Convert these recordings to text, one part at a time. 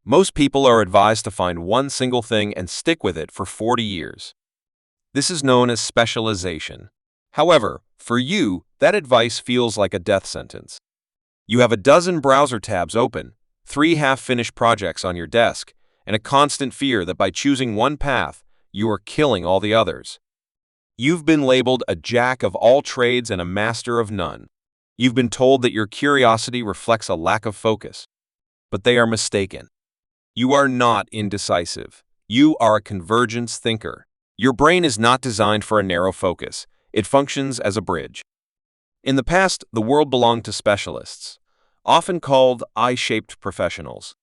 Most people are advised to find one single thing and stick with it for 40 years. This is known as specialization. However, for you, that advice feels like a death sentence. You have a dozen browser tabs open, 3 half-finished projects on your desk, and a constant fear that by choosing one path, you are killing all the others. You've been labeled a jack of all trades and a master of none. You've been told that your curiosity reflects a lack of focus. But they are mistaken. You are not indecisive. You are a convergence thinker. Your brain is not designed for a narrow focus. It functions as a bridge. In the past, the world belonged to specialists, often called eye-shaped professionals.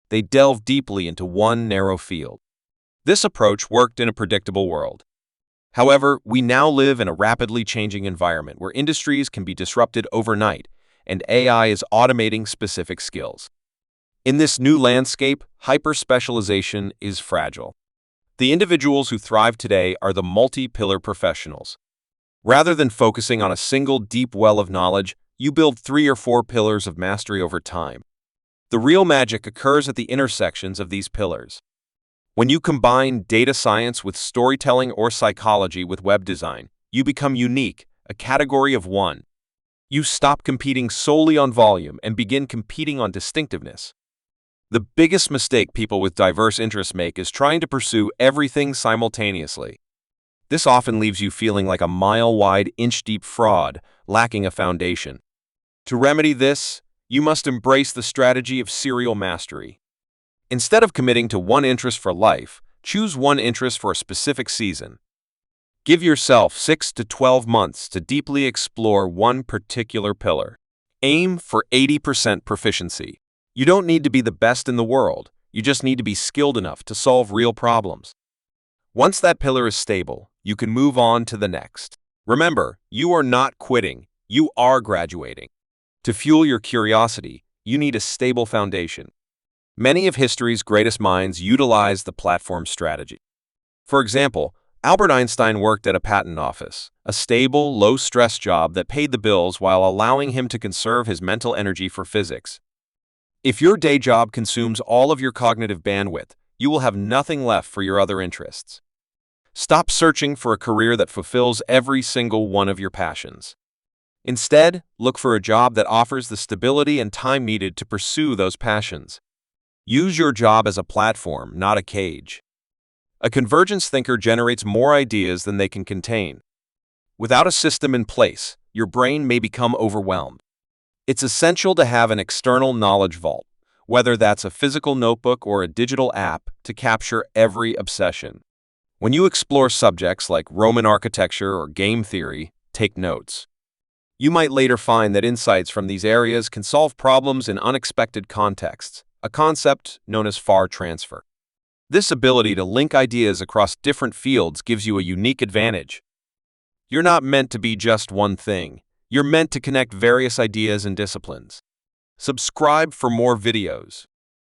They delved deeply into one narrow field. This approach worked in a predictable world. However, we now live in a rapidly changing environment where industries can be disrupted overnight, and AI is automating specific skills. In this new landscape, hyper-specialization is fragile. The individuals who thrive today are the multi-pillar professionals. Rather than focusing on a single deep well of knowledge, you build 3 or 4 pillars of mastery over time. The real magic occurs at the intersections of these pillars. When you combine data science with storytelling or psychology with web design, you become unique, a category of one. You stop competing solely on volume and begin competing on distinctiveness. The biggest mistake people with diverse interests make is trying to pursue everything simultaneously. This often leaves you feeling like a mile-wide, inch-deep fraud, lacking a foundation. To remedy this, you must embrace the strategy of serial mastery. Instead of committing to one interest for life, choose one interest for a specific season. Give yourself 6 to 12 months to deeply explore one particular pillar. Aim for 80% proficiency. You don't need to be the best in the world, you just need to be skilled enough to solve real problems. Once that pillar is stable, you can move on to the next. Remember, you are not quitting, you are graduating. To fuel your curiosity, you need a stable foundation. Many of history's greatest minds utilized the platform strategy. For example, Albert Einstein worked at a patent office, a stable, low-stress job that paid the bills while allowing him to conserve his mental energy for physics. If your day job consumes all of your cognitive bandwidth, you will have nothing left for your other interests. Stop searching for a career that fulfills every single one of your passions. Instead, look for a job that offers the stability and time needed to pursue those passions. Use your job as a platform, not a cage. A convergence thinker generates more ideas than they can contain. Without a system in place, your brain may become overwhelmed. It's essential to have an external knowledge vault, whether that's a physical notebook or a digital app, to capture every obsession. When you explore subjects like Roman architecture or game theory, take notes. You might later find that insights from these areas can solve problems in unexpected contexts, a concept known as far transfer. This ability to link ideas across different fields gives you a unique advantage. You're not meant to be just one thing. You're meant to connect various ideas and disciplines. Subscribe for more videos.